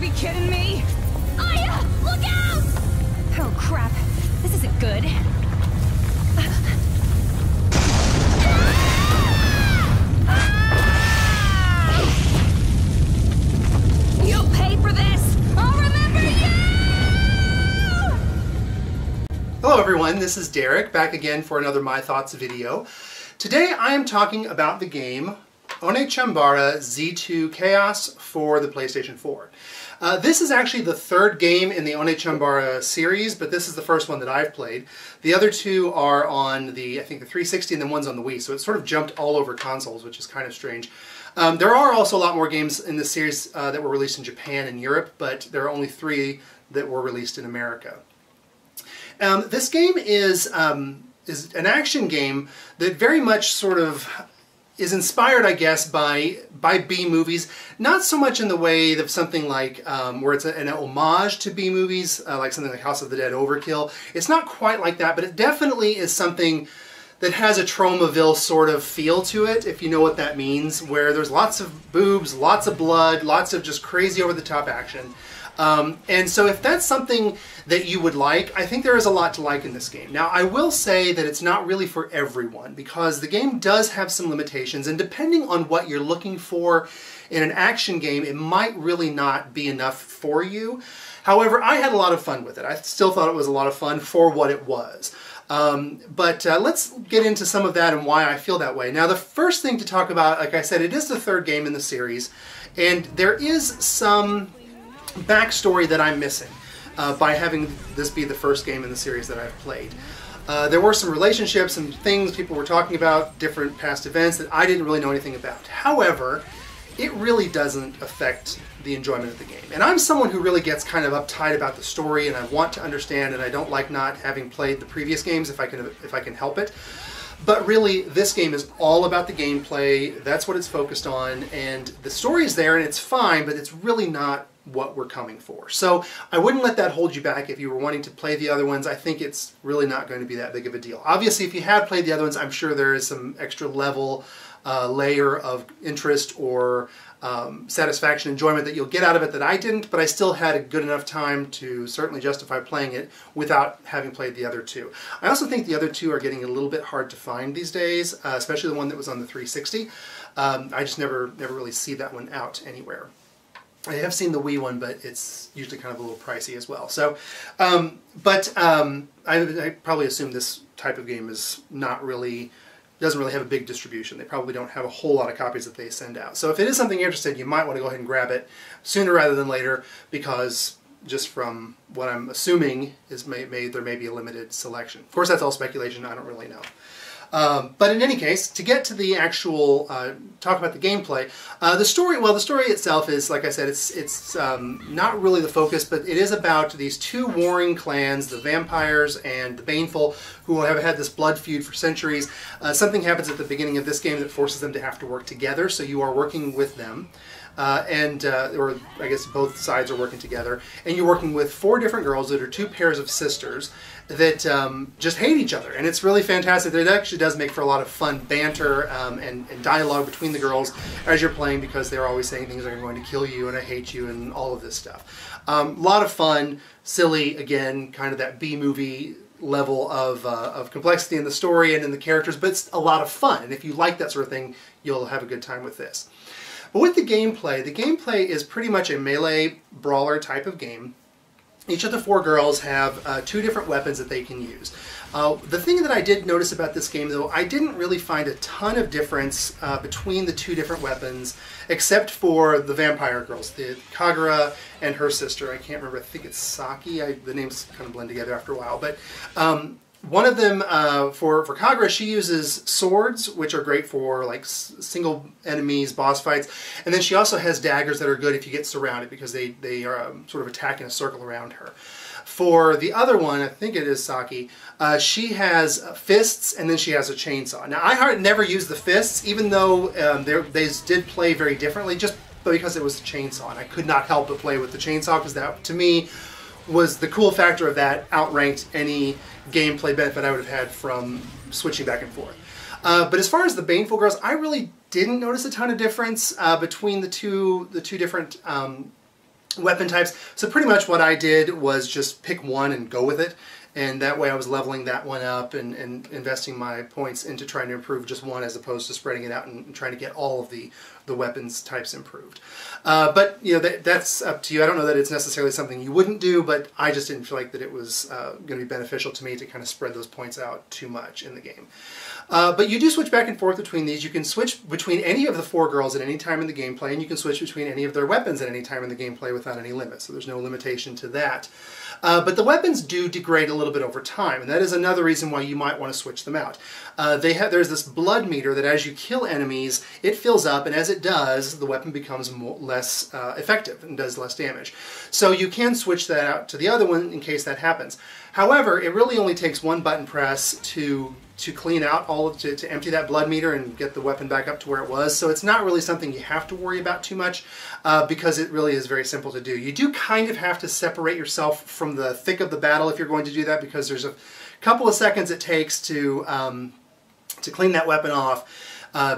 be kidding me? Aya! Look out! Oh crap, this isn't good. You'll pay for this! I'll remember you! Hello everyone, this is Derek, back again for another My Thoughts video. Today I am talking about the game Onechanbara ZII Chaos for the PlayStation 4. This is actually the third game in the Onechanbara series, but this is the first one that I've played. The other two are on the, I think the 360 and then one's on the Wii, so it sort of jumped all over consoles, which is kind of strange. There are also a lot more games in this series that were released in Japan and Europe, but there are only 3 that were released in America. This game is an action game that very much sort of is inspired, I guess, by B-movies. Not so much in the way of something like where it's an homage to B-movies, like something like House of the Dead Overkill. It's not quite like that, but it definitely is something that has a Tromaville sort of feel to it, if you know what that means, where there's lots of boobs, lots of blood, lots of just crazy over-the-top action. And so if that's something that you would like, I think there is a lot to like in this game. Now, I will say that it's not really for everyone, because the game does have some limitations, and depending on what you're looking for in an action game, it might really not be enough for you. However, I had a lot of fun with it. I still thought it was a lot of fun for what it was. Let's get into some of that and why I feel that way. Now, the first thing to talk about, like I said, it is the third game in the series, and there is some backstory that I'm missing by having this be the first game in the series that I've played. There were some relationships and things people were talking about, different past events that I didn't really know anything about. However, it really doesn't affect the enjoyment of the game. And I'm someone who really gets kind of uptight about the story, and I want to understand, and I don't like not having played the previous games if I can help it. But really, this game is all about the gameplay. That's what it's focused on, and the story is there and it's fine, but it's really not what we're coming for. So I wouldn't let that hold you back if you were wanting to play the other ones. I think it's really not going to be that big of a deal. Obviously, if you have played the other ones, I'm sure there is some extra level, layer of interest or satisfaction, enjoyment that you'll get out of it that I didn't, but I still had a good enough time to certainly justify playing it without having played the other two. I also think the other two are getting a little bit hard to find these days, especially the one that was on the 360. I just never really see that one out anywhere. I have seen the Wii one, but it's usually kind of a little pricey as well. So, I probably assume this type of game is not really, doesn't really have a big distribution. They probably don't have a whole lot of copies that they send out. So if it is something you're interested in, you might want to go ahead and grab it sooner rather than later, because just from what I'm assuming is there may be a limited selection. Of course, that's all speculation. I don't really know. But in any case, to get to the actual talk about the gameplay, the story itself is, like I said, it's not really the focus, but it is about these two warring clans, the vampires and the baneful, who have had this blood feud for centuries. Something happens at the beginning of this game that forces them to have to work together, so you are working with them. Or I guess both sides are working together, and you're working with 4 different girls that are 2 pairs of sisters that just hate each other, and it's really fantastic. It actually does make for a lot of fun banter and dialogue between the girls as you're playing, because they're always saying things like, "I'm going to kill you," and "I hate you," and all of this stuff. A lot of fun, silly, again, kind of that B-movie level of complexity in the story and in the characters, but it's a lot of fun, and if you like that sort of thing, you'll have a good time with this. But with the gameplay is pretty much a melee brawler type of game. Each of the 4 girls have 2 different weapons that they can use. The thing that I did notice about this game, though, I didn't really find a ton of difference between the 2 different weapons, except for the vampire girls, the Kagura and her sister. I can't remember, I think it's Saki. The names kind of blend together after a while. But one of them, for Kagura, she uses swords, which are great for like single enemies, boss fights, and then she also has daggers that are good if you get surrounded, because they are sort of attack in a circle around her. For the other one, I think it is Saki, she has fists, and then she has a chainsaw. Now, I never used the fists, even though they did play very differently, just because it was the chainsaw, and I could not help but play with the chainsaw, because that, to me, was the cool factor of that outranked any gameplay benefit I would have had from switching back and forth. But as far as the Baneful girls, I really didn't notice a ton of difference between the two different weapon types. So pretty much what I did was just pick one and go with it. And that way I was leveling that one up and investing my points into trying to improve just one as opposed to spreading it out and trying to get all of the weapons types improved. But you know, that's up to you. I don't know that it's necessarily something you wouldn't do, but I just didn't feel like that it was going to be beneficial to me to kind of spread those points out too much in the game. But you do switch back and forth between these. You can switch between any of the 4 girls at any time in the gameplay, and you can switch between any of their weapons at any time in the gameplay without any limit, so there's no limitation to that. But the weapons do degrade a little bit over time, and that is another reason why you might want to switch them out. There's this blood meter that as you kill enemies, it fills up, and as it does, the weapon becomes less effective and does less damage. So you can switch that out to the other one in case that happens. However, it really only takes one button press to clean out to empty that blood meter and get the weapon back up to where it was. So it's not really something you have to worry about too much because it really is very simple to do. You do kind of have to separate yourself from the thick of the battle if you're going to do that, because there's a couple of seconds it takes to clean that weapon off.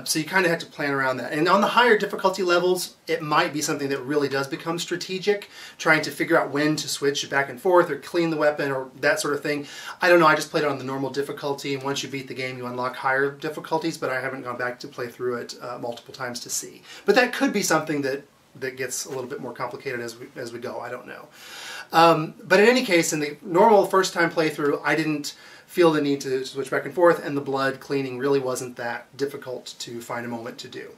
So you kind of have to plan around that. And on the higher difficulty levels, it might be something that really does become strategic, trying to figure out when to switch back and forth or clean the weapon or that sort of thing. I don't know, I just played it on the normal difficulty, and once you beat the game you unlock higher difficulties, but I haven't gone back to play through it multiple times to see. But that could be something that gets a little bit more complicated as we go, I don't know. But in any case, in the normal first time playthrough, I didn't feel the need to switch back and forth, and the blood cleaning really wasn't that difficult to find a moment to do.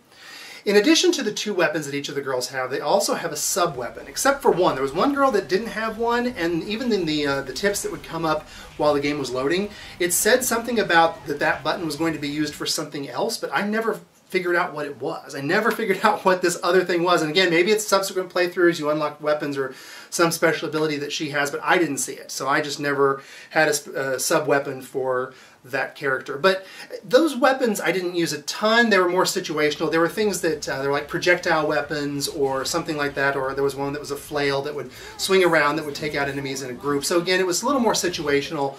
In addition to the 2 weapons that each of the girls have, they also have a sub-weapon, except for one. There was one girl that didn't have one, and even in the tips that would come up while the game was loading, it said something about that button was going to be used for something else, but I never figured out what it was. I never figured out what this other thing was. And again, maybe it's subsequent playthroughs, you unlock weapons or some special ability that she has, but I didn't see it. So I just never had a sub-weapon for that character. But those weapons I didn't use a ton. They were more situational. There were things that they were like projectile weapons or something like that, or there was one that was a flail that would swing around that would take out enemies in a group. So again, it was a little more situational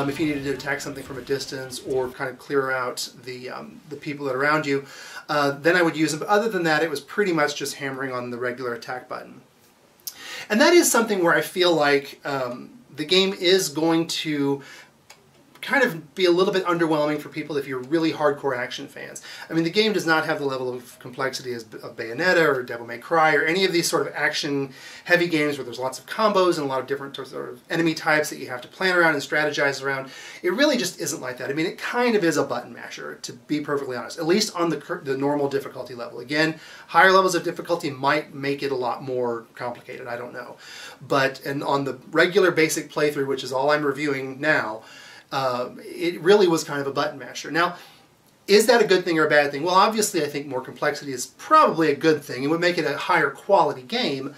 if you needed to attack something from a distance or kind of clear out the people that are around you. Then I would use them. But other than that, it was pretty much just hammering on the regular attack button. And that is something where I feel like the game is going to kind of be a little bit underwhelming for people if you're really hardcore action fans. I mean, the game does not have the level of complexity of Bayonetta or Devil May Cry or any of these sort of action-heavy games where there's lots of combos and a lot of different sort of enemy types that you have to plan around and strategize around. It really just isn't like that. I mean, it kind of is a button masher, to be perfectly honest, at least on the normal difficulty level. Again, higher levels of difficulty might make it a lot more complicated, I don't know. And on the regular basic playthrough, which is all I'm reviewing now, it really was kind of a button masher. Now, is that a good thing or a bad thing? Well, obviously I think more complexity is probably a good thing. It would make it a higher quality game,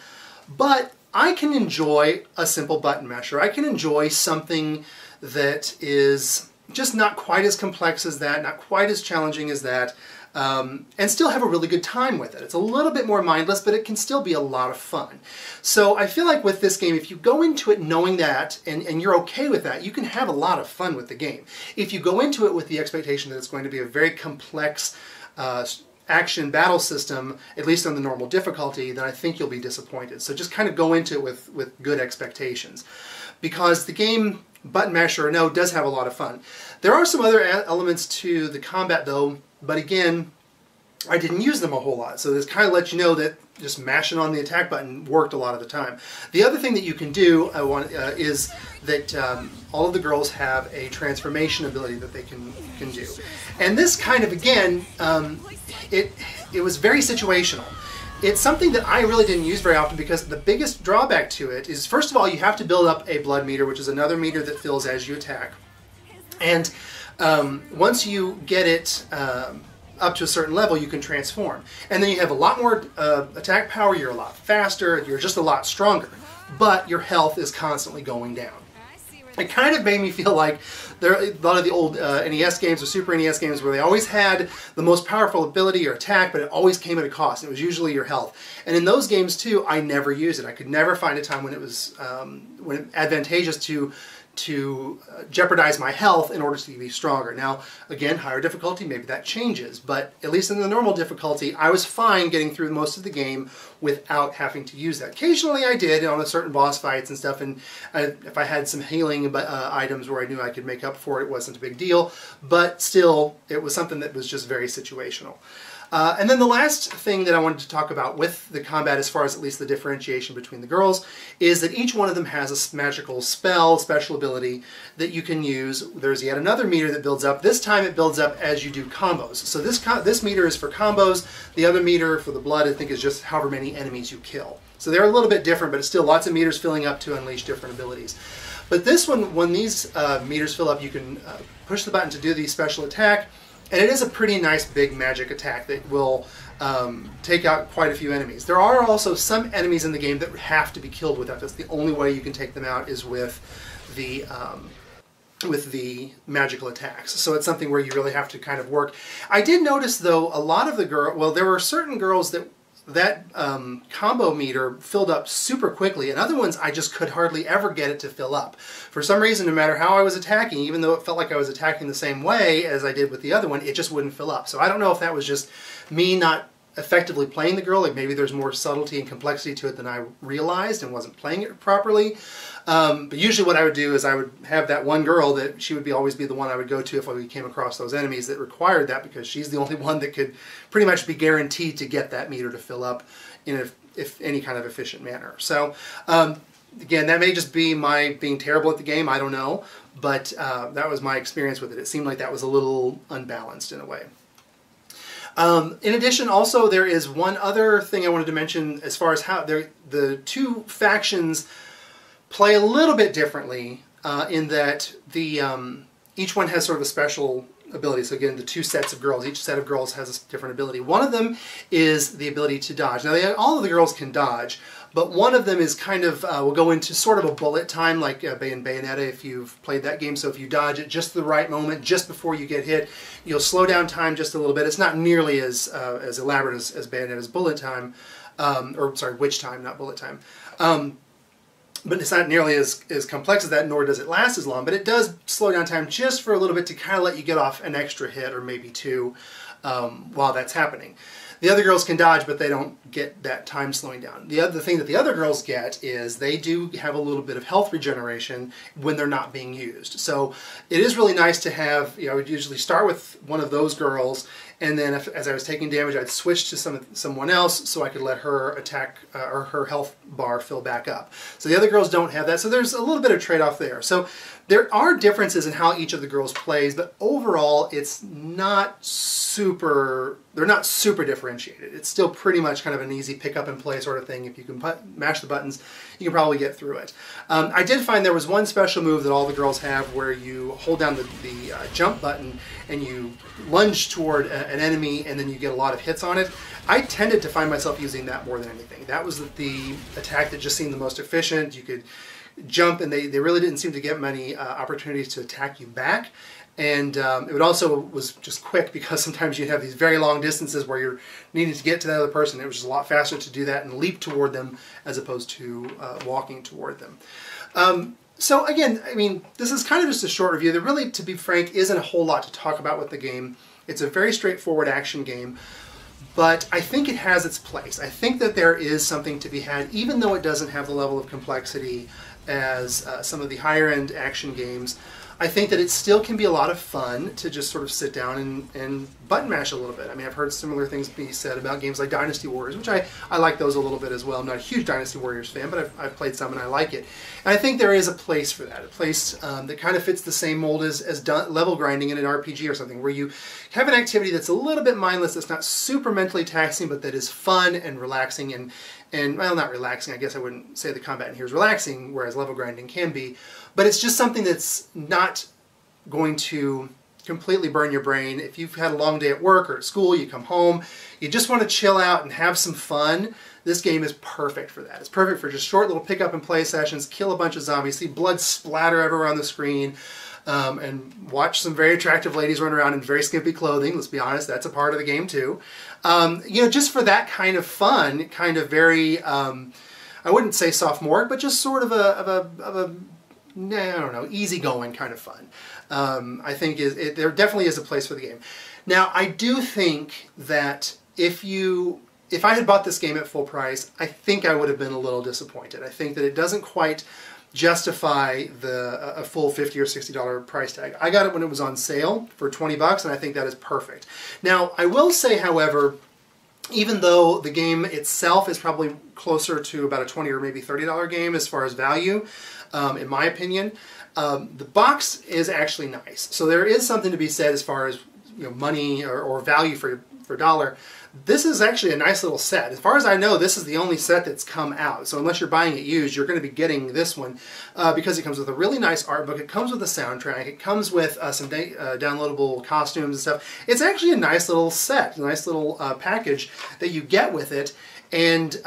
but I can enjoy a simple button masher. I can enjoy something that is just not quite as complex as that, not quite as challenging as that, and still have a really good time with it. It's a little bit more mindless, but it can still be a lot of fun. So I feel like with this game, if you go into it knowing that, and you're okay with that, you can have a lot of fun with the game. If you go into it with the expectation that it's going to be a very complex action battle system, at least on the normal difficulty, then I think you'll be disappointed. So just kind of go into it with good expectations. Because the game, button masher or no, does have a lot of fun. There are some other elements to the combat though, but again, I didn't use them a whole lot. So this kind of lets you know that just mashing on the attack button worked a lot of the time. The other thing that you can do is that all of the girls have a transformation ability that they can do. And this kind of, again, it was very situational. It's something that I really didn't use very often because the biggest drawback to it is, first of all, you have to build up a blood meter, which is another meter that fills as you attack. And once you get it up to a certain level, you can transform. And then you have a lot more attack power, you're a lot faster, you're just a lot stronger. But your health is constantly going down. It kind of made me feel like there are a lot of the old NES games or Super NES games where they always had the most powerful ability or attack, but it always came at a cost. It was usually your health. And in those games too, I never used it. I could never find a time when it was advantageous to to jeopardize my health in order to be stronger. Now, again, higher difficulty, maybe that changes, but at least in the normal difficulty, I was fine getting through most of the game without having to use that. Occasionally I did on certain boss fights and stuff, and if I had some healing items where I knew I could make up for it, it wasn't a big deal, but still, it was something that was just very situational. And then the last thing that I wanted to talk about with the combat, as far as at least the differentiation between the girls, is that each one of them has a magical spell, special ability that you can use. There's yet another meter that builds up. This time it builds up as you do combos. So this meter is for combos. The other meter for the blood, I think, is just however many enemies you kill. So they're a little bit different, but it's still lots of meters filling up to unleash different abilities. But this one, when these meters fill up, you can push the button to do the special attack. And it is a pretty nice big magic attack that will take out quite a few enemies. There are also some enemies in the game that have to be killed with that. That's the only way you can take them out, is with the magical attacks. So it's something where you really have to kind of work. I did notice, though, a lot of the there were certain girls that combo meter filled up super quickly, and other ones I just could hardly ever get it to fill up. For some reason, no matter how I was attacking, even though it felt like I was attacking the same way as I did with the other one, it just wouldn't fill up. So I don't know if that was just me not effectively playing the girl, like maybe there's more subtlety and complexity to it than I realized and wasn't playing it properly. But usually what I would do is I would have that one girl that she would always be the one I would go to if I came across those enemies that required that, because she's the only one that could pretty much be guaranteed to get that meter to fill up in any kind of efficient manner. So again, that may just be my being terrible at the game, I don't know, but that was my experience with it. It seemed like that was a little unbalanced in a way. In addition, also, there is one other thing I wanted to mention as far as how the two factions play a little bit differently in that each one has sort of a special ability. So again, the two sets of girls, each set of girls has a different ability. One of them is the ability to dodge. Now, all of the girls can dodge, but one of them is kind of, will go into sort of a bullet time, like in Bayonetta, if you've played that game. So if you dodge at just the right moment, just before you get hit, you'll slow down time just a little bit. It's not nearly as elaborate as Bayonetta's bullet time, or sorry, witch time, not bullet time. But it's not nearly as complex as that, nor does it last as long. But it does slow down time just for a little bit to kind of let you get off an extra hit or maybe two while that's happening. The other girls can dodge, but they don't get that time slowing down. The other thing that the other girls get is they do have a little bit of health regeneration when they're not being used. So it is really nice to have, I would usually start with one of those girls, and then as I was taking damage, I'd switch to someone else so I could let her attack or her health bar fill back up. So the other girls don't have that, so there's a little bit of trade-off there. So there are differences in how each of the girls plays, but overall it's not they're not super differentiated. It's still pretty much kind of an easy pick up and play sort of thing. If you can mash the buttons, you can probably get through it. I did find there was one special move that all the girls have where you hold down the jump button and you lunge toward an enemy and then you get a lot of hits on it. I tended to find myself using that more than anything. That was the attack that just seemed the most efficient. You could jump and they really didn't seem to get many opportunities to attack you back. And it was just quick, because sometimes you'd have these very long distances where you're needing to get to the other person. It was just a lot faster to do that and leap toward them as opposed to walking toward them. So again, I mean, this is kind of just a short review. There really, to be frank, isn't a whole lot to talk about with the game. It's a very straightforward action game, but I think it has its place. I think that there is something to be had, even though it doesn't have the level of complexity as some of the higher-end action games. I think that it still can be a lot of fun to just sort of sit down and button mash a little bit. I mean, I've heard similar things be said about games like Dynasty Warriors, which I like those a little bit as well. I'm not a huge Dynasty Warriors fan, but I've played some and I like it. And I think there is a place for that, a place that kind of fits the same mold as level grinding in an RPG or something, where you have an activity that's a little bit mindless, that's not super mentally taxing, but that is fun and relaxing and well, not relaxing. I guess I wouldn't say the combat in here is relaxing, whereas level grinding can be. But it's just something that's not going to completely burn your brain. If you've had a long day at work or at school, you come home, you just want to chill out and have some fun, this game is perfect for that. It's perfect for just short little pick up and play sessions, kill a bunch of zombies, see blood splatter everywhere on the screen, and watch some very attractive ladies run around in very skimpy clothing. Let's be honest, that's a part of the game too. Just for that kind of fun, kind of very, I wouldn't say sophomoric, but just sort of a I don't know, easygoing kind of fun. I think there definitely is a place for the game. Now, I do think that if I had bought this game at full price, I think I would have been a little disappointed. I think that it doesn't quite justify a full $50 or $60 price tag. I got it when it was on sale for 20 bucks, and I think that is perfect. Now, I will say, however, even though the game itself is probably closer to about a $20 or maybe $30 game as far as value, in my opinion, the box is actually nice. So there is something to be said as far as, you know, money or value for dollar. This is actually a nice little set. As far as I know, this is the only set that's come out. So unless you're buying it used, you're going to be getting this one because it comes with a really nice art book. It comes with a soundtrack. It comes with some downloadable costumes and stuff. It's actually a nice little set, a nice little package that you get with it. And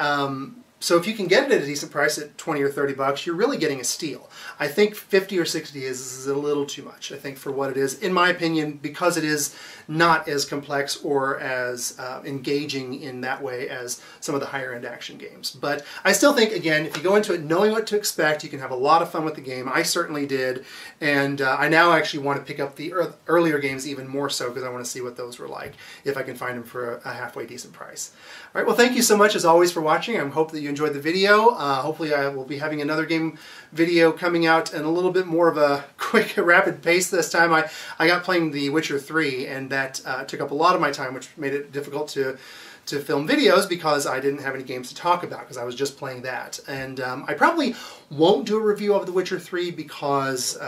so if you can get it at a decent price at 20 or 30 bucks, you're really getting a steal. I think 50 or 60 is a little too much, I think, for what it is, in my opinion, because it is not as complex or as engaging in that way as some of the higher end action games. But I still think, again, if you go into it knowing what to expect, you can have a lot of fun with the game. I certainly did, and I now actually want to pick up the earlier games even more so because I want to see what those were like, if I can find them for a halfway decent price. All right, well, thank you so much as always for watching. I hope that you enjoyed the video. Hopefully I will be having another game video coming out in a little bit more of a quick, rapid pace this time. I got playing The Witcher 3, and that took up a lot of my time, which made it difficult to film videos because I didn't have any games to talk about because I was just playing that. And I probably won't do a review of The Witcher 3 because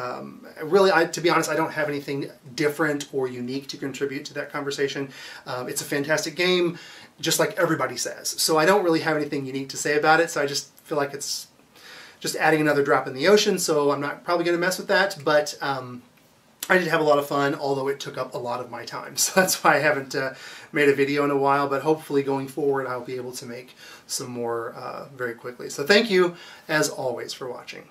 really, to be honest, I don't have anything different or unique to contribute to that conversation. It's a fantastic game, just like everybody says. So I don't really have anything unique to say about it, so I just feel like it's just adding another drop in the ocean, so I'm not probably going to mess with that. But I did have a lot of fun, although it took up a lot of my time. So that's why I haven't made a video in a while, but hopefully going forward I'll be able to make some more very quickly. So thank you, as always, for watching.